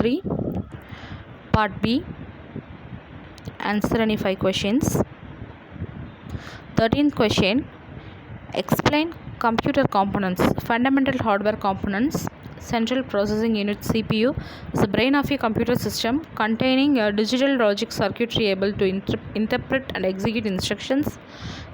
3, Part B. Answer any 5 questions. 13th question. Explain computer components. Fundamental hardware components. Central processing unit CPU is the brain of a computer system containing a digital logic circuitry able to interpret and execute instructions.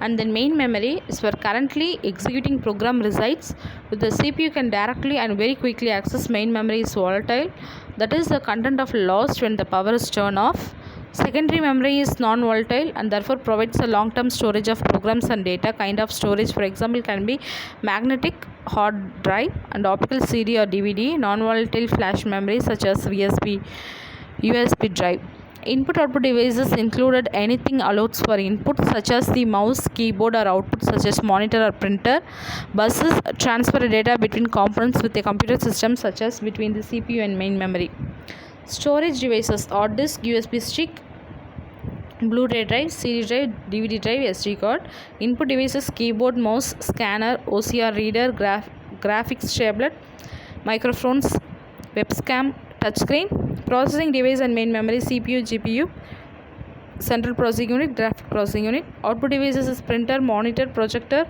And then main memory is where currently executing program resides. With the CPU can directly and very quickly access main memory is volatile. That is the content of lost when the power is turned off. Secondary memory is non-volatile and therefore provides a long-term storage of programs and data. Kind of storage, for example, can be magnetic hard drive and optical CD or DVD. Non-volatile flash memory such as USB drive. Input-output devices included anything allows for input such as the mouse, keyboard or output such as monitor or printer. Buses transfer data between components with a computer system such as between the CPU and main memory. Storage devices: hard disk, USB stick, Blu-ray drive, CD drive, DVD drive, SD card. Input devices: keyboard, mouse, scanner, OCR reader, graphics tablet, microphones, webcam, touchscreen. Processing device and main memory: CPU, GPU, central processing unit, graphic processing unit. Output devices is printer, monitor, projector,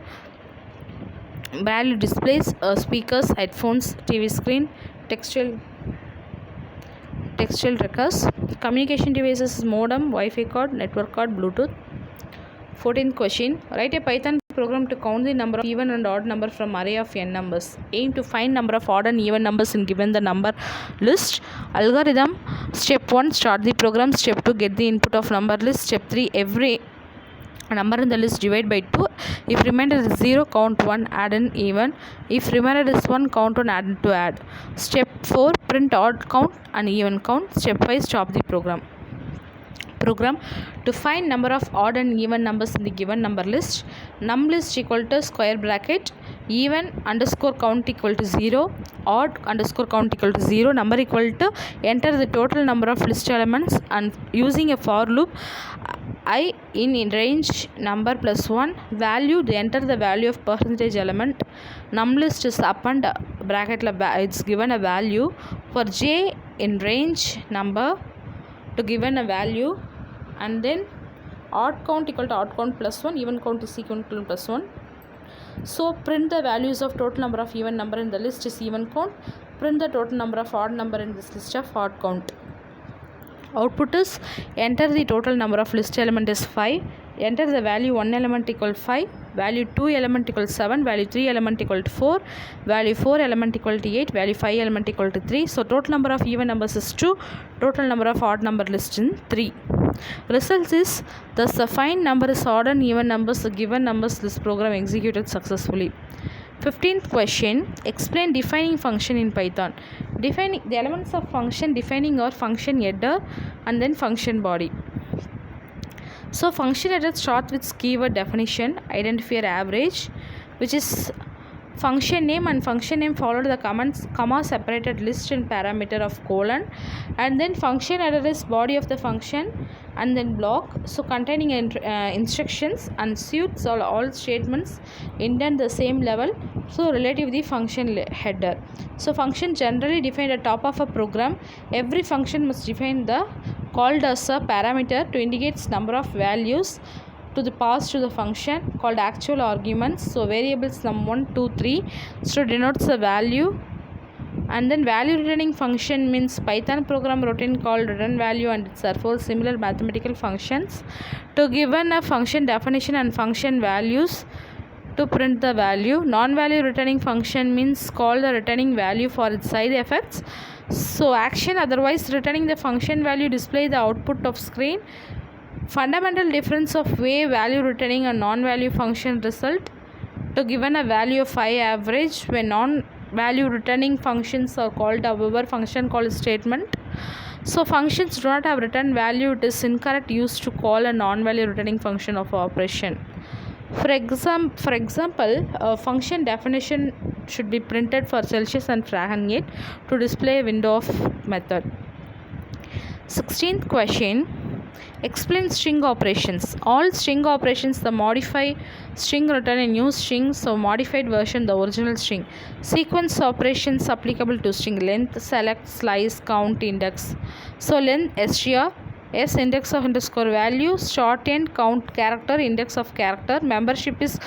braille displays, speakers, headphones, TV screen, textual records. Communication devices is modem, Wi-Fi card, network card, Bluetooth. 14th question. Write a Python program to count the number of even and odd number from array of n numbers. Aim to find number of odd and even numbers in given the number list. Algorithm: step 1, start the program. Step 2, get the input of number list. Step 3, every number in the list divide by 2. If remainder is 0, count 1, add an even. If remainder is 1, count 1, add 2, add. Step 4, print odd count and even count. Step 5, stop the program. To find number of odd and even numbers in the given number list. Num list equal to square bracket even underscore count equal to 0, odd underscore count equal to 0, number equal to enter the total number of list elements, and using a for loop I in range number plus 1 value they enter the value of percentage element. Num list is append bracket it's given a value for j in range number to given a value, and then odd count equal to odd count plus 1, even count is equal to plus 1. So print the values of total number of even number in the list is even count. Print the total number of odd number in this list of odd count. Output is enter the total number of list element is 5. Enter the value 1 element equal 5, value 2 element equal 7, value 3 element equal to 4, value 4 element equal to 8, value 5 element equal to 3. So total number of even numbers is 2, total number of odd number list in 3. Results is thus the find number is odd and even numbers, the given numbers list program executed successfully. 15th question. Explain defining function in Python. Defining the elements of function defining or function header and then function body. So function header starts with keyword definition, identifier average, which is function name, and function name followed the comma separated list and parameter of colon, and then function header is body of the function and then block, so containing instructions and suits all statements indent the same level, so relative the function header. So function generally defined at top of a program. Every function must define the called as a parameter to indicate number of values to the pass to the function called actual arguments. So variables num1, 2, 3, so denotes the value. And then value returning function means Python program routine called return value, and it's therefore similar mathematical functions to given a function definition and function values to print the value. Non-value returning function means call the returning value for its side effects. So action otherwise returning the function value display the output of screen. Fundamental difference of way value returning and non-value function result to given a value of 5 average when non-value returning functions are called, however function call statement. So functions do not have return value, it is incorrect use to call a non-value returning function of operation. For example, a function definition should be printed for Celsius and Fahrenheit to display a window of method. 16th question. Explain string operations. All string operations, the modify string return a new string, so modified version the original string. Sequence operations applicable to string: length, select, slice, count, index. So length str, s index of underscore value, shorthand, count character, index of character. Membership is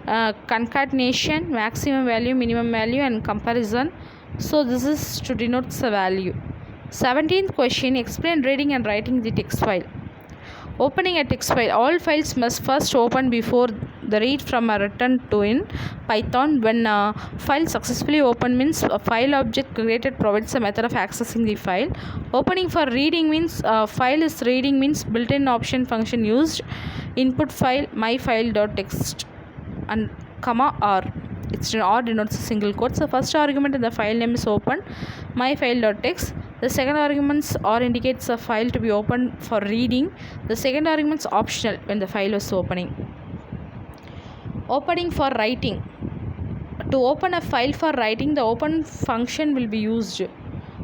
concatenation, maximum value, minimum value, and comparison. So this is to denote the value. 17th question, explain reading and writing the text file. Opening a text file. All files must first open before the read from a return to in Python. When a file successfully open means a file object created provides a method of accessing the file. Opening for reading means file is reading means built-in option function used. Input file myfile.txt and comma r. It's or denotes a single quote. So first argument in the file name is open, myfile.txt. The second arguments or indicates a file to be opened for reading. The second argument is optional when the file was opening. Opening for writing. To open a file for writing, the open function will be used.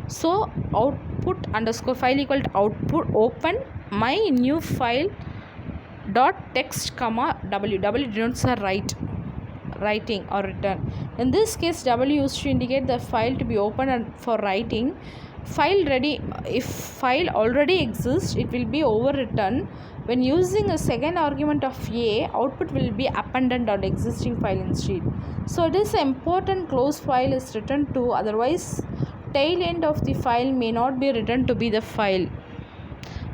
So output underscore file equal to output open my new file dot text comma w. W denotes a writing or return. In this case, w used to indicate the file to be open and for writing. File ready, if file already exists, it will be overwritten. When using a second argument of a, output will be appended on existing file instead. So it is important close file is written to, otherwise tail end of the file may not be written to be the file.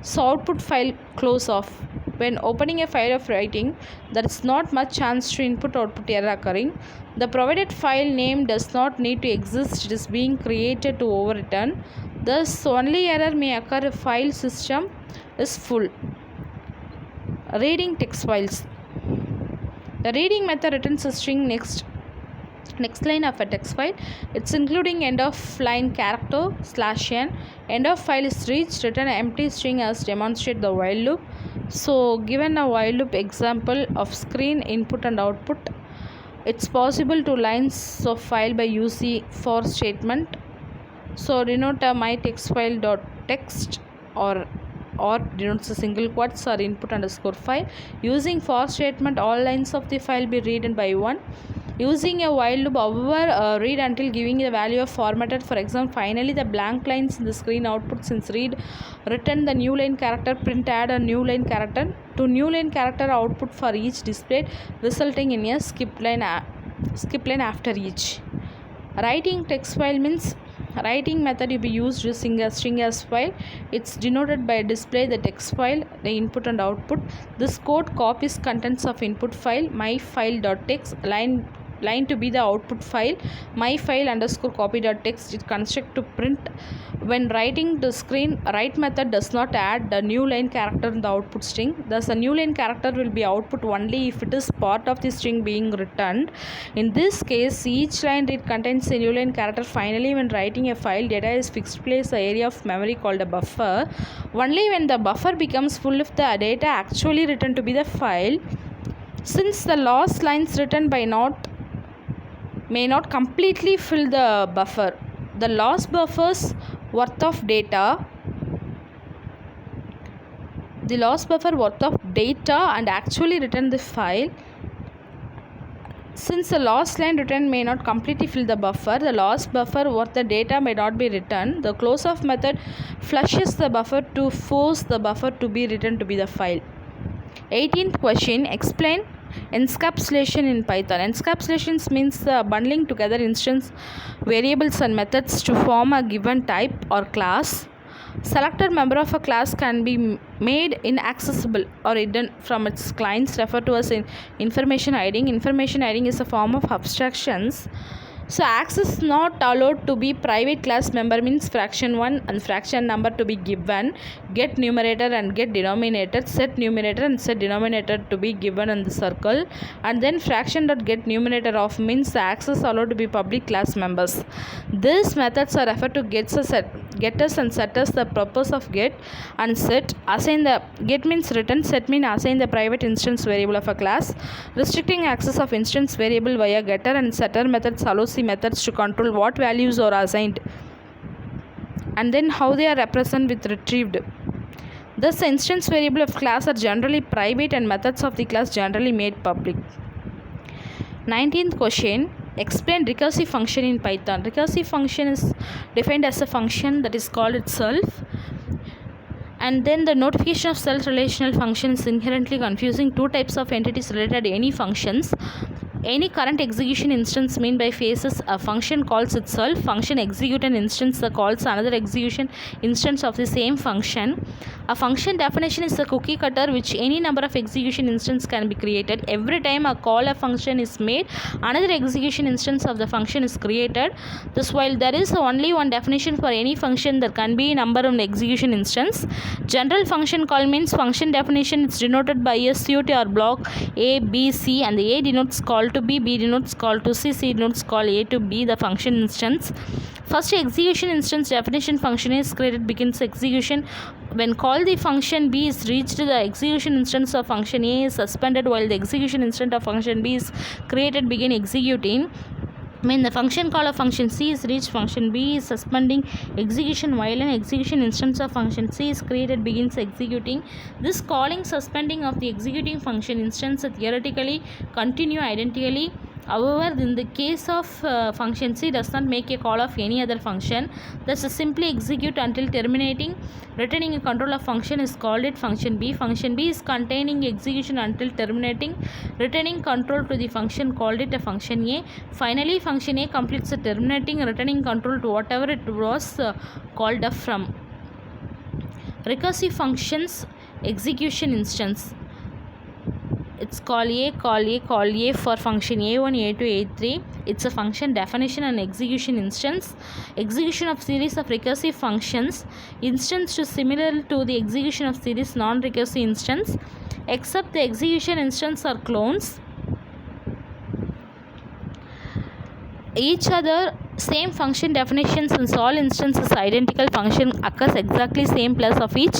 So output file close off. When opening a file of writing, there is not much chance to input output error occurring. The provided file name does not need to exist, it is being created to overwritten. Thus only error may occur if file system is full. Reading text files. The reading method returns a string next line of a text file. It's including end of line character /n. End of file is reached, return an empty string as demonstrate the while loop. So given a while loop example of screen input and output, it's possible to lines of file by using for statement. So denote a my text file dot text or denotes a single quotes or input underscore file. Using for statement, all lines of the file be read by one. Using a while loop, however, read until giving the value of formatted. For example, finally the blank lines in the screen output since read return the new line character, print add a new line character to new line character output for each displayed, resulting in a skip line after each. Writing text file means writing method will be used using a string as file. It's denoted by display the text file, the input and output. This code copies contents of input file myfile.txt line to be the output file myfile underscore copy.txt. It construct to print. When writing the screen, write method does not add the new line character in the output string. Thus a new line character will be output only if it is part of the string being returned. In this case, each line read contains a new line character. Finally, when writing a file, data is fixed place area of memory called a buffer. Only when the buffer becomes full if the data actually written to be the file. Since the last lines written by may not completely fill the buffer, the last buffer's worth of data and actually return the file. Since the last line written may not completely fill the buffer, the last buffer worth the data may not be written. The close off method flushes the buffer to force the buffer to be written to be the file. 18th question, explain encapsulation in Python. Encapsulations means the bundling together instance variables and methods to form a given type or class. Selected member of a class can be made inaccessible or hidden from its clients, referred to as information hiding. Information hiding is a form of abstractions. So access not allowed to be private class member means fraction 1 and fraction number to be given, get numerator and get denominator, set numerator and set denominator to be given in the circle, and then fraction dot get numerator of means the access allowed to be public class members. These methods are referred to getters and setters. The purpose of get and set: assign the get means return, set means assign the private instance variable of a class. Restricting access of instance variable via getter and setter methods allows the methods to control what values are assigned and then how they are represented with retrieved. Thus, the instance variable of class are generally private and methods of the class generally made public. 19th question. Explain recursive function in Python. Recursive function is defined as a function that is called itself. And then the notification of self relational function is inherently confusing. Two types of entities related to any functions. Any current execution instance mean by phases a function calls itself. Function execute an instance that calls another execution instance of the same function. A function definition is a cookie cutter which any number of execution instances can be created. Every time a call a function is made, another execution instance of the function is created. Thus, while there is only one definition for any function, there can be a number of execution instance. General function call means function definition is denoted by a suit or block A, B, C, and the A denotes call to B denotes call to C denotes call A to B, the function instance. First execution instance definition function is created begins execution. When call the function B is reached, the execution instance of function A is suspended while the execution instance of function B is created begin executing. When the function call of function C is reached, function B is suspending execution while an execution instance of function C is created begins executing. This calling suspending of the executing function instance theoretically continue identically. However, in the case of function C does not make a call of any other function, thus simply execute until terminating. Returning a control of function is called it function B. Function B is containing execution until terminating. Returning control to the function called it a function A. Finally, function A completes the terminating, returning control to whatever it was called up from. Recursive functions execution instance. It's call A for function A1, A2, A3. It's a function definition and execution instance. Execution of series of recursive functions. Instance is similar to the execution of series non-recursive instance, except the execution instance are clones. Each other same function definitions in all instances identical function occurs exactly same plus of each.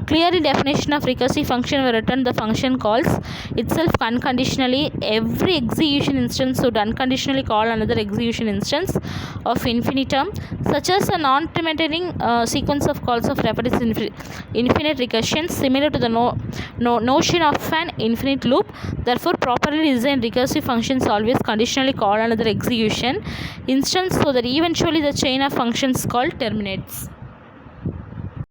Clearly definition of recursive function will return the function calls itself unconditionally. Every execution instance would unconditionally call another execution instance of infinitum, such as a non-terminating sequence of calls of repeated infinite recursion similar to the notion of an infinite loop. Therefore, properly designed recursive functions always conditionally call another execution instance so that eventually the chain of functions called terminates.